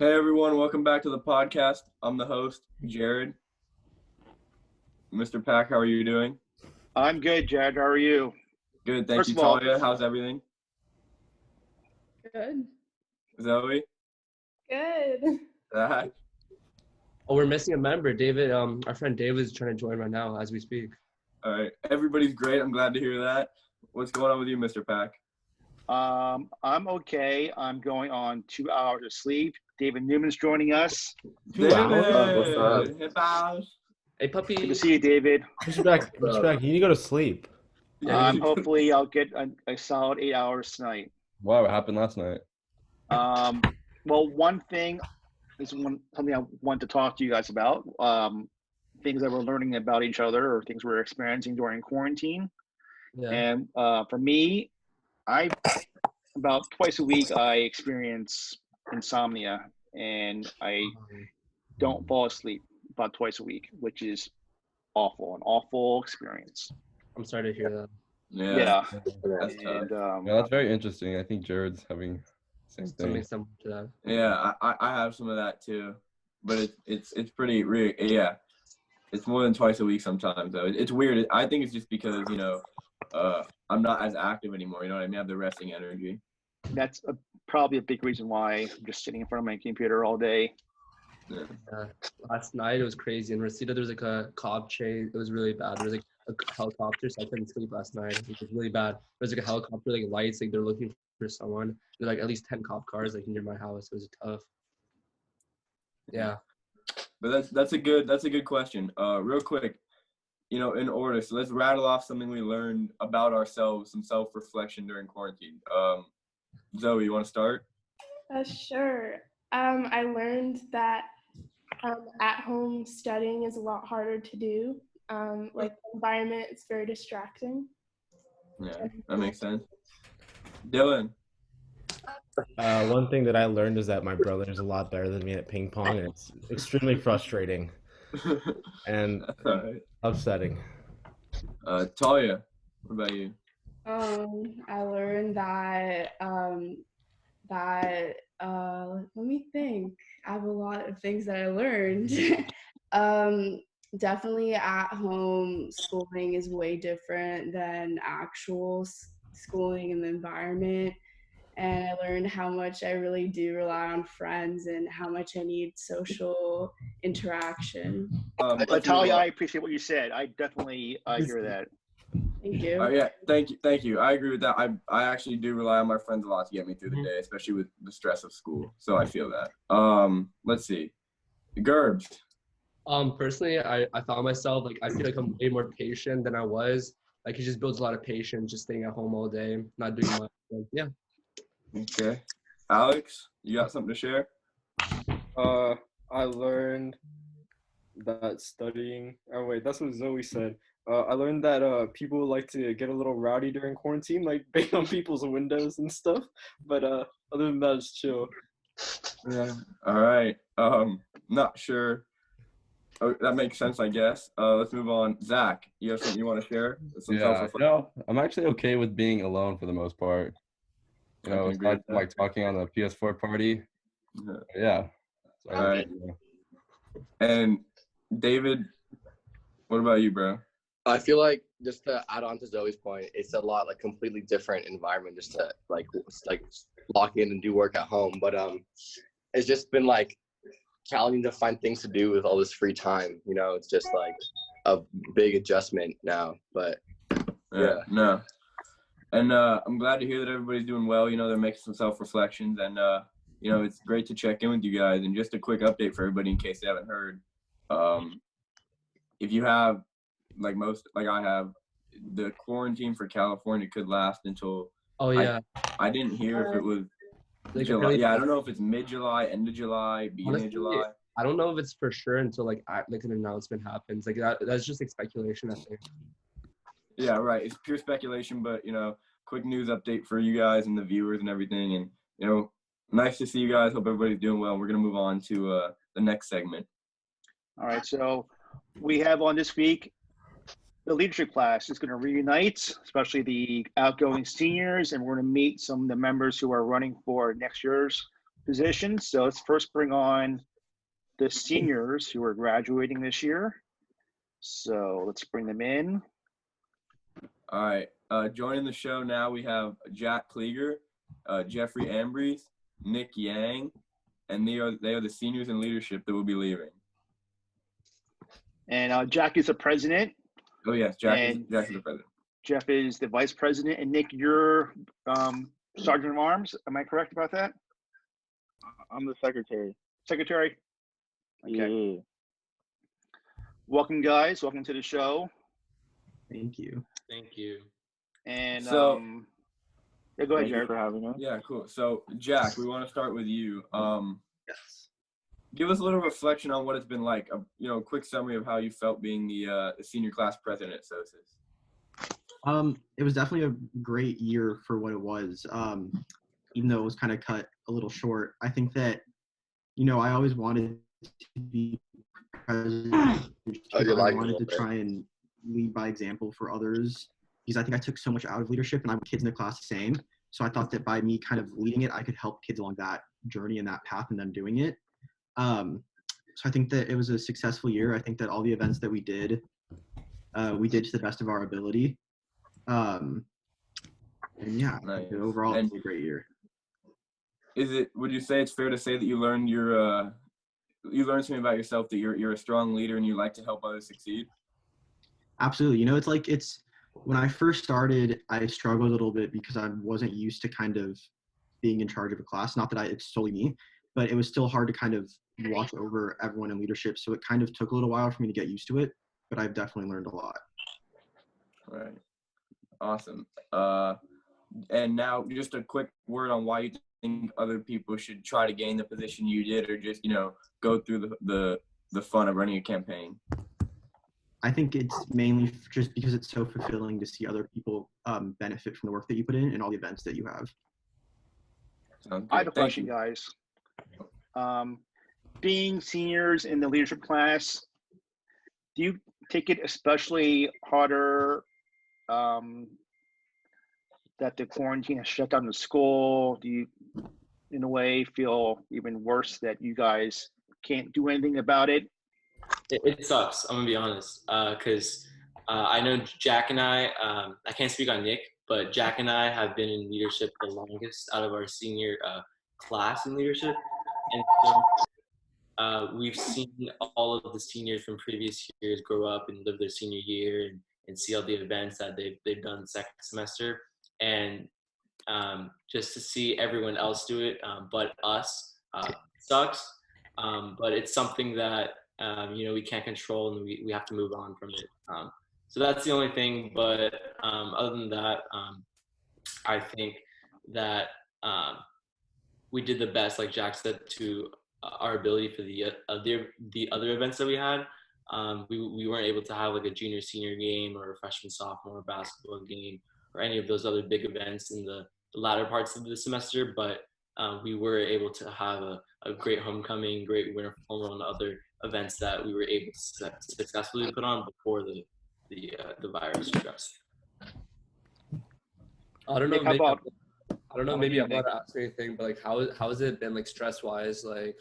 Hey everyone, welcome back to the podcast. I'm the host, Jared. Mr. Pack, how are you doing? I'm good, Jared. How are you? Good, thank First you. of all, Talia, how's everything? Good. Zoe? Good. Zach? Oh, we're missing a member. David, our friend David is trying to join right now as we speak. All right, everybody's great. I'm glad to hear that. What's going on with you, Mr. Pack? I'm okay. I'm going on 2 hours of sleep. David Newman's joining us. What's up? David! Hey, pals. Hey, puppy. Good to see you, David. Respect. You need to go to sleep. Hopefully, I'll get a solid 8 hours tonight. Wow, what happened last night? Well, one thing is something I want to talk to you guys about. Things that we're learning about each other or things we're experiencing during quarantine. Yeah. And for me, about twice a week I experience insomnia, and I don't fall asleep about twice a week, which is an awful experience. I'm sorry to hear that. Yeah. That's tough. And Yeah, that's very interesting. I think Jared's having the same Something thing. similar to that. Yeah, I have some of that too, but it's pretty real. Yeah, it's more than twice a week sometimes though. It's weird. I think it's just because I'm not as active anymore. You know what I mean? I have the resting energy. that's probably a big reason why I'm just sitting in front of my computer all day. Last night it was crazy. In Reseda, there was like a cop chase. It was really bad. There was like a helicopter, so I couldn't sleep last night. It was really bad. There was like a helicopter, like lights, like they're looking for someone. There's like at least 10 cop cars like near my house. It was tough. Yeah. But that's a good question. Real quick, in order. So let's rattle off something we learned about ourselves, some self-reflection during quarantine. Zoe, you want to start? Sure. I learned that at-home studying is a lot harder to do. Like the environment is very distracting. Yeah, that makes sense. Dylan. One thing that I learned is that my brother is a lot better than me at ping pong, and it's extremely frustrating and That's all right. upsetting. Talia, what about you? I learned that let me think. I have a lot of things that I learned. Definitely at home schooling is way different than actual schooling in the environment. And I learned how much I really do rely on friends and how much I need social interaction. Talia, I appreciate what you said. I definitely hear that. Thank you. Yeah, thank you. I agree with that. I actually do rely on my friends a lot to get me through the day, especially with the stress of school. So I feel that. Let's see. Gerbs. Personally, I found myself like I feel like I'm way more patient than I was. Like it just builds a lot of patience, just staying at home all day, not doing much. So, yeah. Okay. Alex, you got something to share? I learned that studying. Oh wait, that's what Zoe said. I learned that people like to get a little rowdy during quarantine, like bang on people's windows and stuff. But other than that, it's chill. Yeah. All right. Not sure. Oh, that makes sense, I guess. Let's move on. Zach, you have something you want to share? I'm actually okay with being alone for the most part. Aside from, like talking on the PS4 party. Yeah. So all right. And David, what about you, bro? I feel like just to add on to Zoe's point, it's a lot like completely different environment just to like lock in and do work at home. But it's just been like challenging to find things to do with all this free time. It's just like a big adjustment now. But yeah. No. And I'm glad to hear that everybody's doing well. They're making some self-reflections, and it's great to check in with you guys. And just a quick update for everybody in case they haven't heard. If you have, like I have, the quarantine for California could last until. Oh yeah. I didn't hear if it was July. Yeah, I don't know if it's mid-July, end of July, beginning of July. I don't know if it's for sure until like an announcement happens. Like that's just like speculation, I think. Yeah, right. It's pure speculation, but quick news update for you guys and the viewers and everything. And nice to see you guys. Hope everybody's doing well. We're gonna move on to the next segment. All right, so we have on this week the leadership class is going to reunite, especially the outgoing seniors, and we're going to meet some of the members who are running for next year's positions. So let's first bring on the seniors who are graduating this year. So let's bring them in. All right. Joining the show now, we have Jack Klieger, Jeffrey Ambrose, Nick Yang, and they are the seniors in leadership that will be leaving. And Jack is the president. Oh yes, Jack is the president. Jeff is the vice president, and Nick, you're sergeant of arms. Am I correct about that? I'm the secretary. Secretary. Okay. Yeah. Welcome, guys. Welcome to the show. Thank you. Thank you. And So, yeah, go ahead, Thank you Jared. for having us. Yeah, cool. So Jack, we want to start with you. Yes. Give us a little reflection on what it's been like. A quick summary of how you felt being the senior class president at SOCES. It was definitely a great year for what it was. Even though it was kind of cut a little short. I think that, I always wanted to be president. I wanted to try and lead by example for others, because I think I took so much out of leadership, and I want kids in the class the same. So I thought that by me kind of leading it, I could help kids along that journey and that path and them doing it. So I think that it was a successful year. I think that all the events that we did to the best of our ability. And yeah, Nice. Overall, it was a great year. Would you say it's fair to say that you learned something about yourself, that you're a strong leader and you like to help others succeed? Absolutely. It's when I first started, I struggled a little bit because I wasn't used to kind of being in charge of a class. Not that it's solely me, but it was still hard to kind of watch over everyone in leadership. So it kind of took a little while for me to get used to it, but I've definitely learned a lot. All right. Awesome. And now just a quick word on why you think other people should try to gain the position you did, or just, go through the fun of running a campaign. I think it's mainly just because it's so fulfilling to see other people benefit from the work that you put in and all the events that you have. I have a question, guys. Being seniors in the leadership class, do you take it especially harder that the quarantine has shut down the school? Do you, in a way, feel even worse that you guys can't do anything about it? It sucks. I'm gonna be honest, because I know Jack and I can't speak on Nick, but Jack and I have been in leadership the longest out of our senior class in leadership, and so we've seen all of the seniors from previous years grow up and live their senior year, and see all the events that they've done second semester, and just to see everyone else do it but us sucks, but it's something that we can't control, and we have to move on from it. So that's the only thing. But other than that, I think that we did the best, like Jack said, to our ability for the other events that we had. We weren't able to have like a junior senior game or a freshman sophomore basketball game or any of those other big events in the latter parts of the semester, but we were able to have a great homecoming, great winter formal, and other events that we were able to successfully put on before the virus struck. I don't know. Nick, Maybe I'm not asking anything, but like, how has it been, like, stress wise, like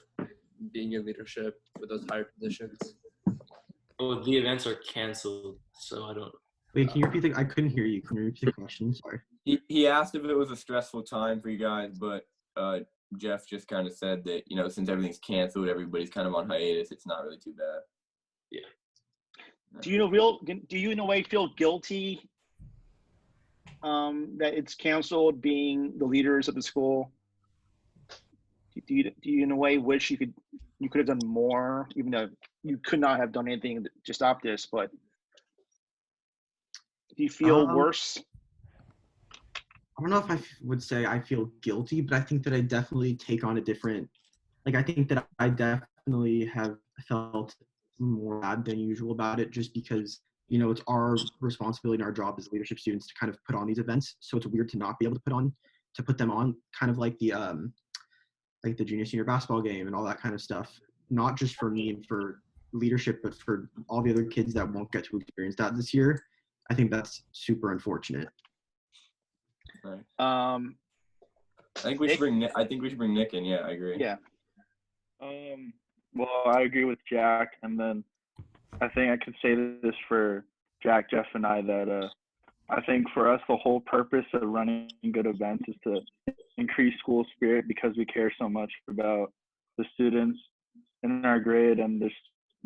being in leadership with those higher positions? Well, the events are canceled, so I don't. Wait, can you repeat I couldn't hear you. Can you repeat the question? Sorry. He asked if it was a stressful time for you guys, but Jeff just kind of said that, since everything's canceled, everybody's kind of on hiatus, it's not really too bad. Yeah. Do you in a way feel guilty that it's canceled, being the leaders of the school? Do you in a way wish you could have done more, even though you could not have done anything to stop this, but do you feel worse? I don't know if I would say I feel guilty, but I think that I definitely take on a different, I think that I definitely have felt more bad than usual about it, just because, it's our responsibility and our job as leadership students to kind of put on these events. So it's weird to not be able to put them on, kind of like the junior senior basketball game and all that kind of stuff, not just for me and for leadership, but for all the other kids that won't get to experience that this year. I think that's super unfortunate. Right. I think we should bring Nick. I think we should bring Nick in. Yeah, I agree. Yeah. Well, I agree with Jack, and then I think I could say this for Jack, Jeff, and I that I think for us the whole purpose of running good events is to increase school spirit because we care so much about the students in our grade and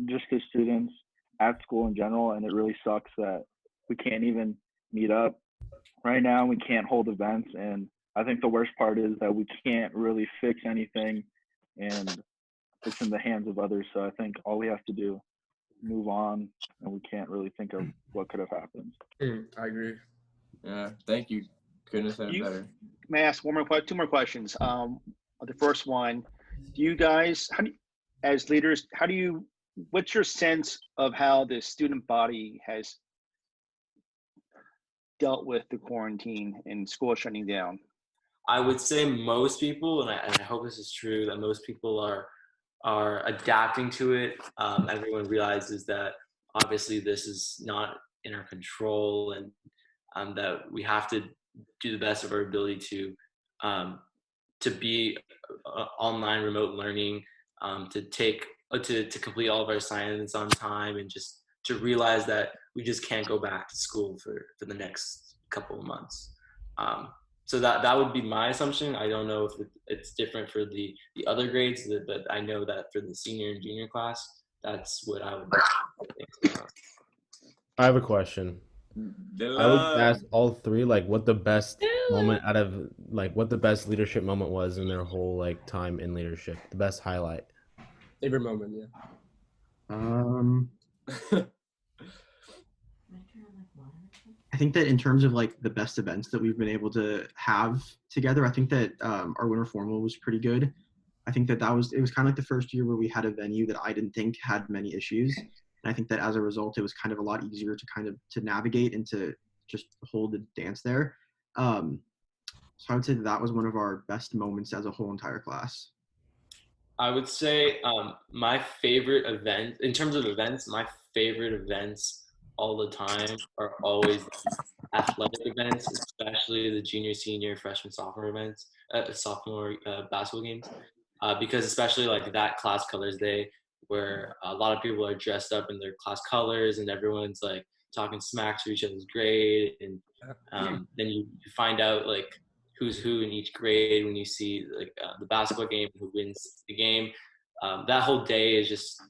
just the students at school in general. And it really sucks that we can't even meet up right now. We can't hold events, and I think the worst part is that we can't really fix anything, and it's in the hands of others. So I think all we have to do is move on, and we can't really think of what could have happened. I agree. Yeah, thank you. Couldn't have said it better. May I ask two more questions? The first one, do you guys, as leaders, what's your sense of how the student body has dealt with the quarantine and school shutting down? I would say most people, and I hope this is true, that most people are adapting to it. Everyone realizes that obviously this is not in our control, and that we have to do the best of our ability to be online remote learning, to complete all of our assignments on time, and just to realize that we just can't go back to school for the next couple of months. So that would be my assumption. I don't know if it's different for the other grades, but I know that for the senior and junior class, that's what I would think. I have a question. I would ask all three what the best moment what the best leadership moment was in their whole time in leadership. The best highlight. Favorite moment, yeah. I think that in terms of the best events that we've been able to have together, I think that our winter formal was pretty good. I think that it was kind of the first year where we had a venue that I didn't think had many issues. And I think that as a result, it was kind of a lot easier to navigate and to just hold the dance there. So I would say that was one of our best moments as a whole entire class. I would say my favorite event, in terms of events, my favorite events all the time are always athletic events, especially the junior, senior, freshman, sophomore events, sophomore basketball games, because especially that class colors day, where a lot of people are dressed up in their class colors and everyone's talking smack to each other's grade, and then you find out who's who in each grade when you see the basketball game, who wins the game. That whole day is just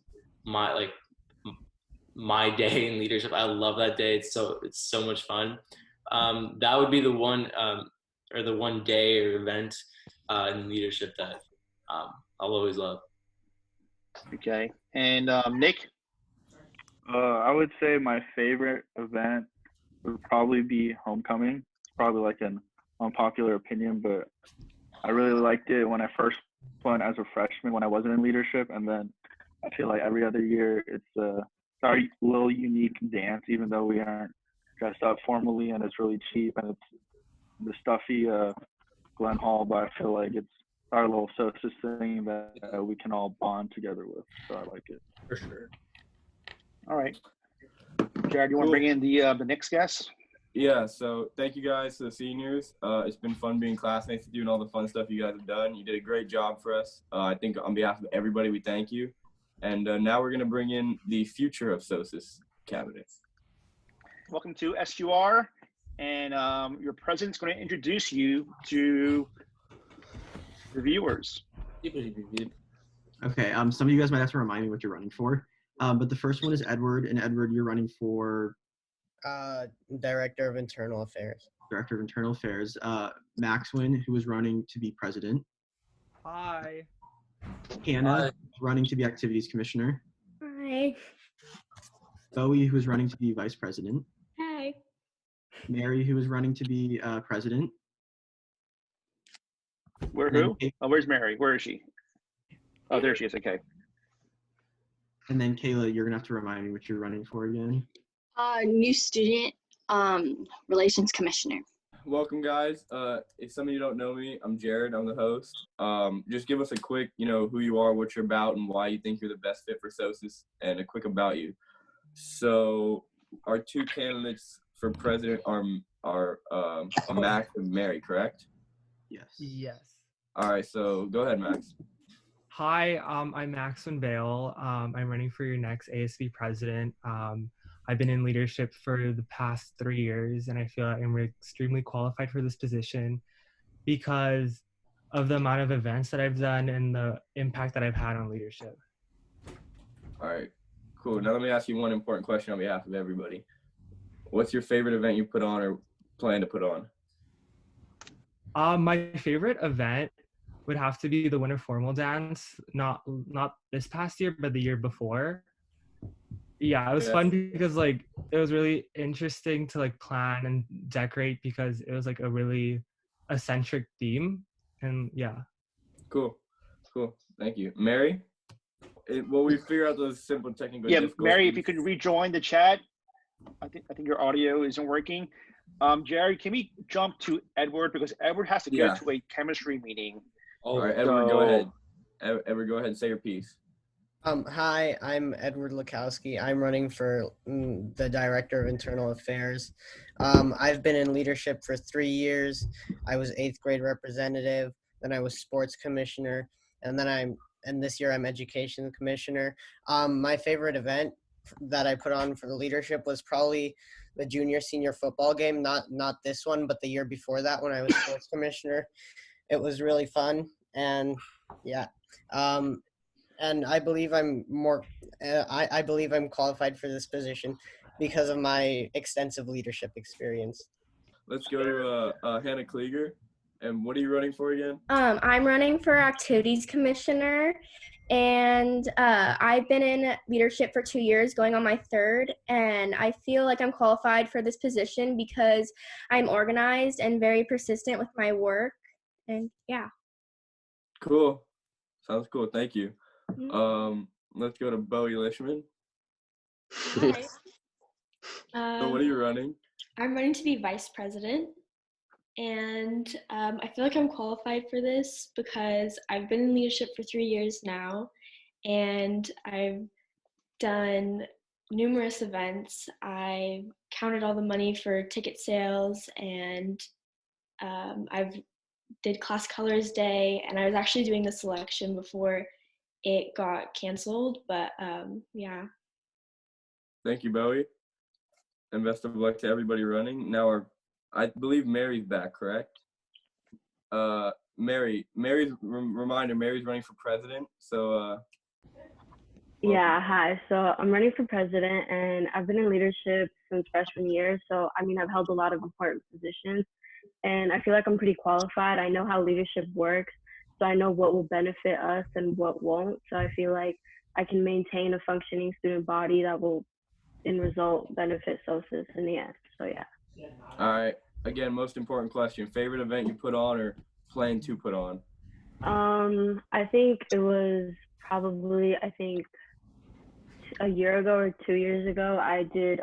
my day in leadership. I love that day. It's so much fun. That would be the one or the one day or event in leadership that I'll always love. Okay. And Nick? I would say my favorite event would probably be homecoming. It's probably an unpopular opinion, but I really liked it when I first went as a freshman when I wasn't in leadership, and then I feel every other year it's our little unique dance, even though we aren't dressed up formally, and it's really cheap, and it's the stuffy Glen Hall, but I feel it's our little SOCES thing that we can all bond together with. So I like it. For sure. All right. Jared, you want to bring in the next guest? Yeah, so thank you guys to the seniors. It's been fun being classmates with you and all the fun stuff you guys have done. You did a great job for us. I think on behalf of everybody, we thank you. And now we're going to bring in the future of SOCES candidates. Welcome to SQR, and your president's going to introduce you to the viewers. Okay, some of you guys might have to remind me what you're running for. But the first one is Edward, and Edward, you're running for? Director of Internal Affairs. Director of Internal Affairs. Maxwin, who is running to be president. Hi. Hannah, running to be Activities Commissioner. Hi. Bowie, who is running to be Vice President. Hi. Mary, who is running to be President. Who? Oh, where's Mary? Where is she? Oh, there she is. Okay. And then Kayla, you're gonna have to remind me what you're running for again. New Student Relations Commissioner. Welcome, guys. If some of you don't know me, I'm Jared. I'm the host. Just give us a quick, who you are, what you're about, and why you think you're the best fit for SOCES, and a quick about you. So our two candidates for president are Max and Mary, correct? Yes. Yes. All right, so go ahead, Max. Hi, I'm Maxwell Vale. I'm running for your next ASB president. I've been in leadership for the past 3 years, and I feel like I'm extremely qualified for this position because of the amount of events that I've done and the impact that I've had on leadership. All right, cool. Now let me ask you one important question on behalf of everybody. What's your favorite event you put on or plan to put on? My favorite event would have to be the Winter Formal Dance, not this past year, but the year before. Yeah, it was fun because like it was really interesting to like plan and decorate because it was like a really eccentric theme, and yeah. Cool. Thank you, Mary. Will we figure out those simple technical difficulties? Mary, if you could rejoin the chat. I think your audio isn't working. Jerry, can we jump to Edward because Edward has to go to a chemistry meeting. All right, Edward, go ahead. Edward, go ahead and say your piece. Hi, I'm Edward Lukowski. I'm running for the Director of Internal Affairs. I've been in leadership for 3 years. I was 8th grade representative, then I was sports commissioner, and this year I'm education commissioner. My favorite event that I put on for the leadership was probably the junior senior football game, not this one, but the year before that when I was sports commissioner. It was really fun, and yeah. And I believe I'm I believe I'm qualified for this position because of my extensive leadership experience. Let's go to Hannah Klieger. And what are you running for again? I'm running for activities commissioner, and I've been in leadership for 2 years, going on my 3rd, and I feel like I'm qualified for this position because I'm organized and very persistent with my work, and yeah. Cool. Sounds cool. Thank you. Let's go to Bowie Lishman. Hi. So what are you running? I'm running to be vice president, and I feel like I'm qualified for this because I've been in leadership for 3 years now, and I've done numerous events. I counted all the money for ticket sales, and I've did class colors day, and I was actually doing the selection before it got canceled, but yeah. Thank you, Bowie, and best of luck to everybody running. Now, I believe Mary's back, correct? Mary's reminder. Mary's running for president, so. Yeah, hi. So I'm running for president, and I've been in leadership since freshman year. So I mean, I've held a lot of important positions, and I feel like I'm pretty qualified. I know how leadership works. So I know what will benefit us and what won't. So I feel like I can maintain a functioning student body that will, in result, benefit SOCES in the end. So yeah. All right. Again, most important question: favorite event you put on or plan to put on? I think it was probably a year ago or 2 years ago. I did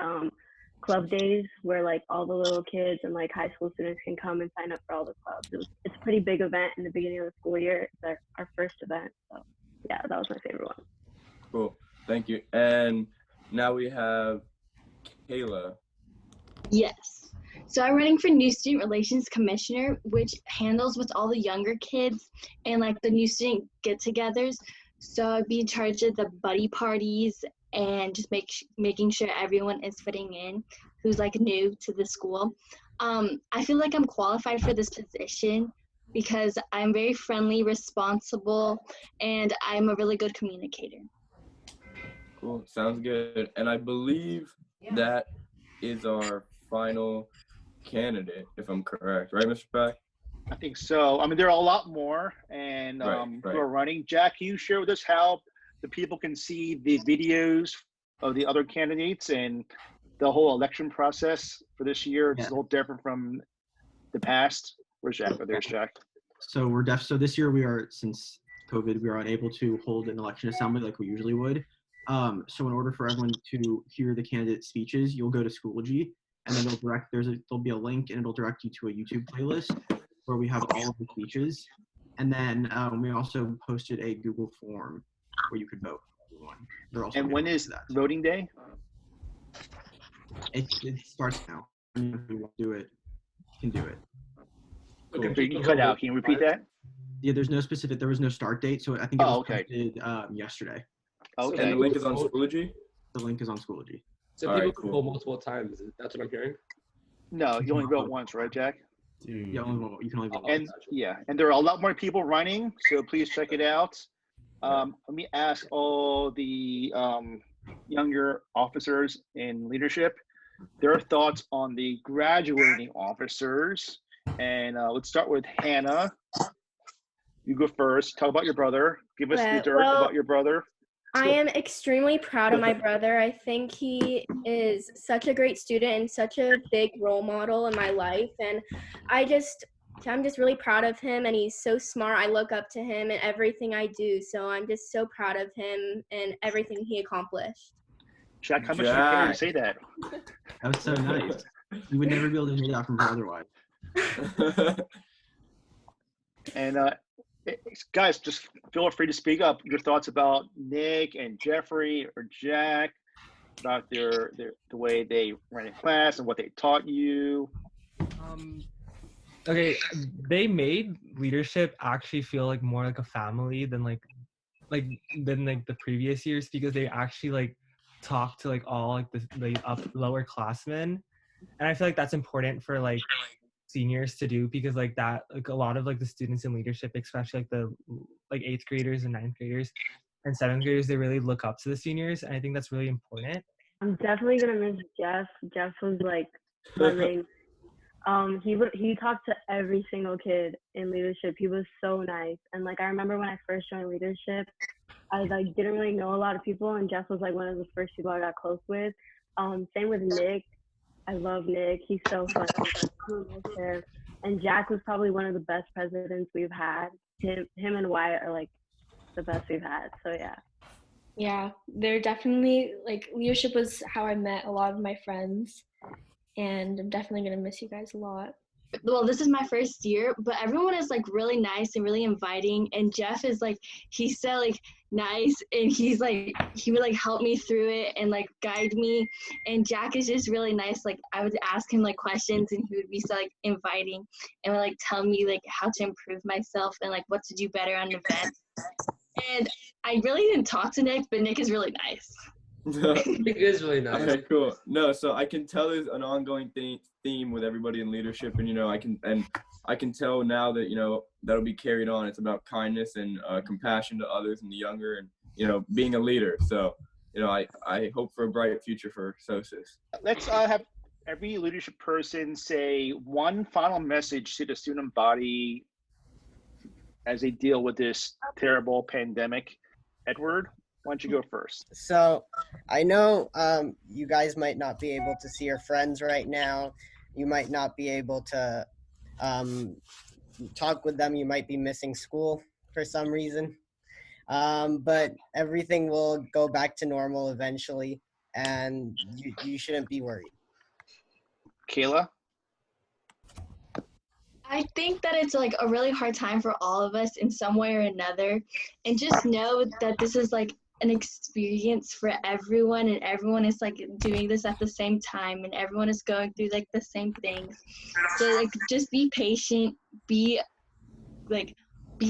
club days where like all the little kids and like high school students can come and sign up for all the clubs. It's a pretty big event in the beginning of the school year. It's our first event. So yeah, that was my favorite one. Cool. Thank you. And now we have Kayla. Yes. So I'm running for new student relations commissioner, which handles with all the younger kids and like the new student get-togethers. So I'd be in charge of the buddy parties and just making sure everyone is fitting in who's like new to the school. I feel like I'm qualified for this position because I'm very friendly, responsible, and I'm a really good communicator. Cool. Sounds good. And I believe that is our final candidate, if I'm correct. Right, Mr. Pack? I think so. I mean, there are a lot more, and who are running. Jack, can you share with us how the people can see the videos of the other candidates and the whole election process for this year? It's a little different from the past. Where's Jack? Oh, there's Jack. So so this year since COVID, we are unable to hold an election assembly like we usually would. So in order for everyone to hear the candidate speeches, you'll go to Schoology, and then there'll be a link, and it'll direct you to a YouTube playlist where we have all of the speeches. And then we also posted a Google form where you could vote for everyone. And when is voting day? It starts now. If you want to do it, you can do it. Okay, but you cut out. Can you repeat that? Yeah, there was no start date, so I think it was posted yesterday. Okay. And the link is on Schoology? The link is on Schoology. So All people right, can cool. vote multiple times. That's what I'm hearing. No, you only vote once, right, Jack? Yeah, you can only vote. And and there are a lot more people running, so please check it out. Let me ask all the younger officers in leadership their thoughts on the graduating officers. And let's start with Hannah. You go first. Talk about your brother. Give us the dirt about your brother. I am extremely proud of my brother. I think he is such a great student and such a big role model in my life. And I'm just really proud of him, and he's so smart. I look up to him in everything I do. So I'm just so proud of him and everything he accomplished. Jack, how much did your parents say that? That was so nice. You would never be able to hear that from her otherwise. And guys, just feel free to speak up. Your thoughts about Nick and Jeffrey or Jack, about the way they ran in class and what they taught you. Okay, they made leadership actually feel like more like a family than the previous years, because they actually like talk to like all like the lower classmen, and I feel like that's important for like seniors to do, because like that, like a lot of like the students in leadership, especially like the like 8th graders and 9th graders and 7th graders, they really look up to the seniors, and I think that's really important. I'm definitely gonna miss Jeff. Jeff was like my main. He talked to every single kid in leadership. He was so nice, and like I remember when I first joined leadership, I like didn't really know a lot of people, and Jeff was like one of the first people I got close with. Same with Nick. I love Nick. He's so funny. And Jack was probably one of the best presidents we've had. Him and Wyatt are like the best we've had. So yeah. Yeah, they're definitely like leadership was how I met a lot of my friends, and I'm definitely gonna miss you guys a lot. Well, this is my first year, but everyone is like really nice and really inviting. And Jeff is like, he's so like nice, and he's like, he would like help me through it and like guide me. And Jack is just really nice. Like I would ask him like questions, and he would be so like inviting and would like tell me like how to improve myself and like what to do better on events. And I really didn't talk to Nick, but Nick is really nice. Nick is really nice. Okay, cool. No, so I can tell there's an ongoing theme with everybody in leadership, and I can tell now that that'll be carried on. It's about kindness and compassion to others and the younger, and being a leader. So I hope for a bright future for SOCES. Let's have every leadership person say one final message to the student body as they deal with this terrible pandemic. Edward, why don't you go first? So I know you guys might not be able to see your friends right now. You might not be able to talk with them. You might be missing school for some reason. But everything will go back to normal eventually, and you shouldn't be worried. Kayla? I think that it's like a really hard time for all of us in some way or another. And just know that this is like an experience for everyone, and everyone is like doing this at the same time, and everyone is going through like the same things. So like just be patient, be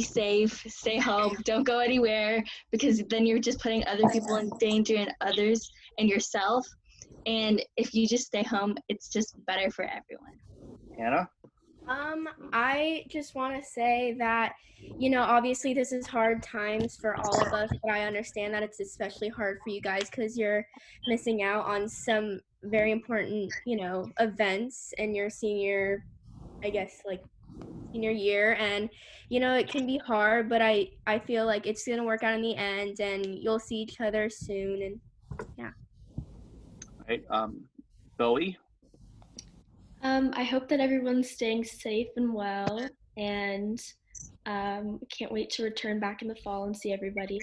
safe, stay home, don't go anywhere, because then you're just putting other people in danger, and others and yourself. And if you just stay home, it's just better for everyone. Hannah? I just want to say that, obviously this is hard times for all of us, but I understand that it's especially hard for you guys because you're missing out on some very important, events in your senior, senior year. And, it can be hard, but I feel like it's going to work out in the end, and you'll see each other soon. And yeah. All right, Bowie? I hope that everyone's staying safe and well, and can't wait to return back in the fall and see everybody.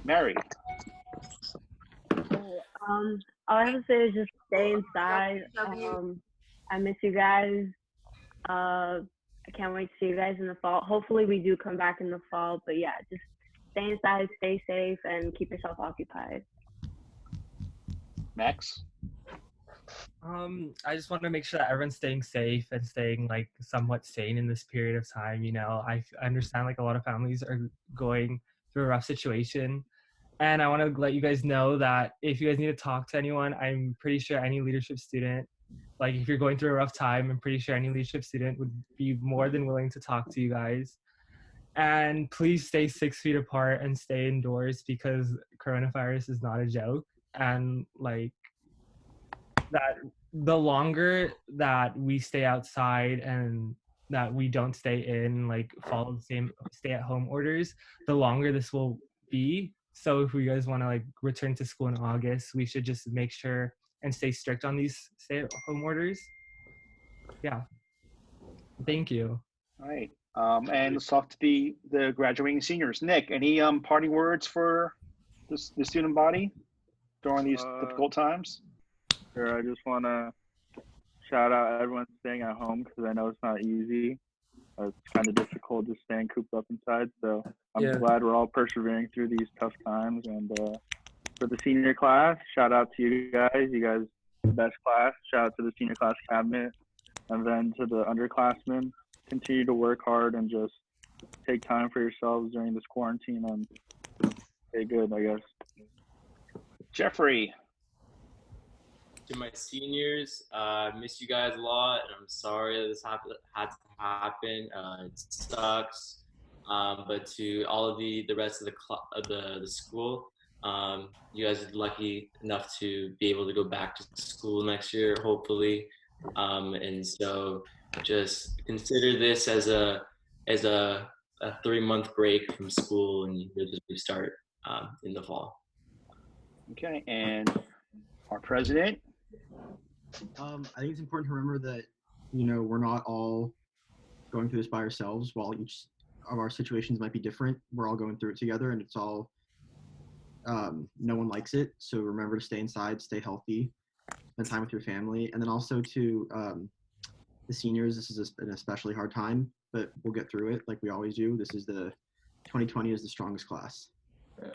Mary? All I have to say is just stay inside. I miss you guys. I can't wait to see you guys in the fall. Hopefully we do come back in the fall, but yeah, just stay inside, stay safe, and keep yourself occupied. Max? I just want to make sure that everyone's staying safe and staying like somewhat sane in this period of time. You know, I understand like a lot of families are going through a rough situation. And I want to let you guys know that if you guys need to talk to anyone, I'm pretty sure any leadership student, like if you're going through a rough time, I'm pretty sure any leadership student would be more than willing to talk to you guys. And please stay 6 feet apart and stay indoors because coronavirus is not a joke. And like that, the longer that we stay outside and that we don't stay in, like follow the same stay-at-home orders, the longer this will be. So if you guys want to like return to school in August, we should just make sure and stay strict on these stay-at-home orders. Yeah. Thank you. All right. And let's talk to the graduating seniors. Nick, any parting words for the student body during these difficult times? Sure. I just want to shout out everyone staying at home because I know it's not easy. It's kind of difficult just staying cooped up inside. So I'm glad we're all persevering through these tough times. And for the senior class, shout out to you guys. You guys are the best class. Shout out to the senior class cabinet. And then to the underclassmen, continue to work hard and just take time for yourselves during this quarantine and stay good, I guess. Jeffrey. To my seniors, miss you guys a lot, and I'm sorry that this had to happen. It sucks. But to all of the rest of the school, you guys are lucky enough to be able to go back to school next year, hopefully. And so just consider this as a 3-month break from school, and you'll just restart in the fall. Okay, and our president. I think it's important to remember that, you know, we're not all going through this by ourselves. While each of our situations might be different, we're all going through it together, and it's all, no one likes it. So remember to stay inside, stay healthy, spend time with your family. And then also to the seniors, this is an especially hard time, but we'll get through it like we always do. 2020 is the strongest class. Yeah.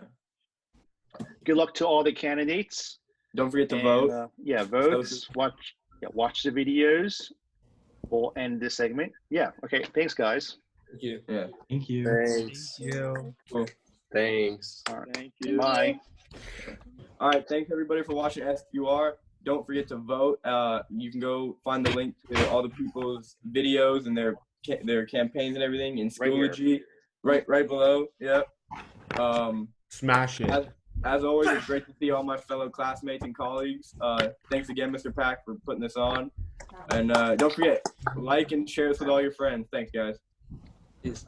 Good luck to all the candidates. Don't forget to vote. Vote. Watch the videos. We'll end this segment. Yeah. Okay. Thanks, guys. Thank you. Yeah. Thank you. Thanks. Thank you. Cool. Thanks. All right. Thank you. Bye. All right. Thanks everybody for watching SQR. Don't forget to vote. You can go find the link to all the people's videos and their campaigns and everything in Schoology. Right below. Yep. Smash it. As always, it's great to see all my fellow classmates and colleagues. Thanks again, Mr. Pack, for putting this on. And don't forget, like and share this with all your friends. Thanks, guys. Peace.